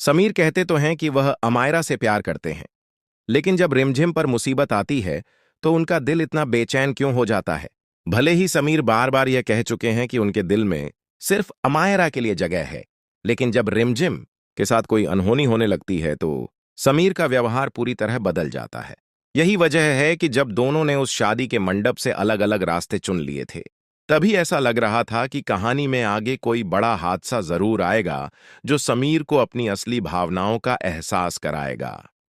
समीर कहते तो हैं कि वह अमायरा से प्यार करते हैं, लेकिन जब रिमझिम पर मुसीबत आती है तो उनका दिल इतना बेचैन क्यों हो जाता है। भले ही समीर बार बार यह कह चुके हैं कि उनके दिल में सिर्फ अमायरा के लिए जगह है, लेकिन जब रिमझिम के साथ कोई अनहोनी होने लगती है तो समीर का व्यवहार पूरी तरह बदल जाता है। यही वजह है कि जब दोनों ने उस शादी के मंडप से अलग अलग रास्ते चुन लिए थे, तभी ऐसा लग रहा था कि कहानी में आगे कोई बड़ा हादसा जरूर आएगा जो समीर को अपनी असली भावनाओं का एहसास कराएगा।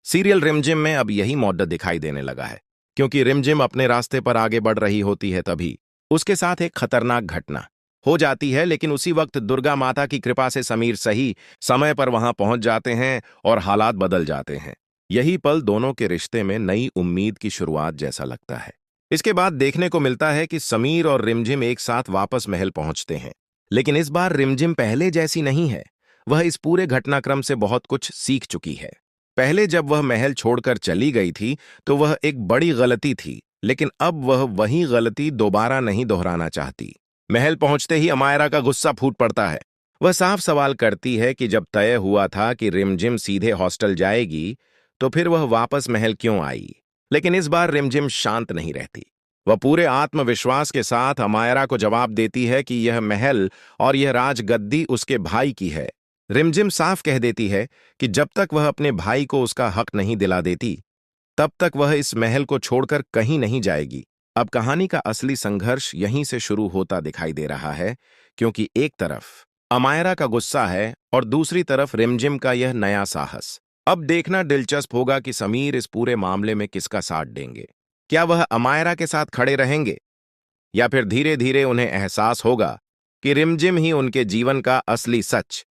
सीरियल रिमझिम में अब यही मॉडल दिखाई देने लगा है, क्योंकि रिमझिम अपने रास्ते पर आगे बढ़ रही होती है तभी उसके साथ एक खतरनाक घटना हो जाती है, लेकिन उसी वक्त दुर्गा माता की कृपा से समीर सही समय पर वहां पहुंच जाते हैं और हालात बदल जाते हैं। यही पल दोनों के रिश्ते में नई उम्मीद की शुरुआत जैसा लगता है। इसके बाद देखने को मिलता है कि समीर और रिमझिम एक साथ वापस महल पहुंचते हैं, लेकिन इस बार रिमझिम पहले जैसी नहीं है। वह इस पूरे घटनाक्रम से बहुत कुछ सीख चुकी है। पहले जब वह महल छोड़कर चली गई थी तो वह एक बड़ी गलती थी, लेकिन अब वह वही गलती दोबारा नहीं दोहराना चाहती। महल पहुंचते ही अमायरा का गुस्सा फूट पड़ता है। वह साफ सवाल करती है कि जब तय हुआ था कि रिमझिम सीधे हॉस्टल जाएगी तो फिर वह वापस महल क्यों आई। लेकिन इस बार रिमझिम शांत नहीं रहती। वह पूरे आत्मविश्वास के साथ अमायरा को जवाब देती है कि यह महल और यह राजगद्दी उसके भाई की है। रिमझिम साफ कह देती है कि जब तक वह अपने भाई को उसका हक नहीं दिला देती, तब तक वह इस महल को छोड़कर कहीं नहीं जाएगी। अब कहानी का असली संघर्ष यहीं से शुरू होता दिखाई दे रहा है, क्योंकि एक तरफ अमायरा का गुस्सा है और दूसरी तरफ रिमझिम का यह नया साहस। अब देखना दिलचस्प होगा कि समीर इस पूरे मामले में किसका साथ देंगे। क्या वह अमायरा के साथ खड़े रहेंगे, या फिर धीरे धीरे उन्हें एहसास होगा कि रिमझिम ही उनके जीवन का असली सच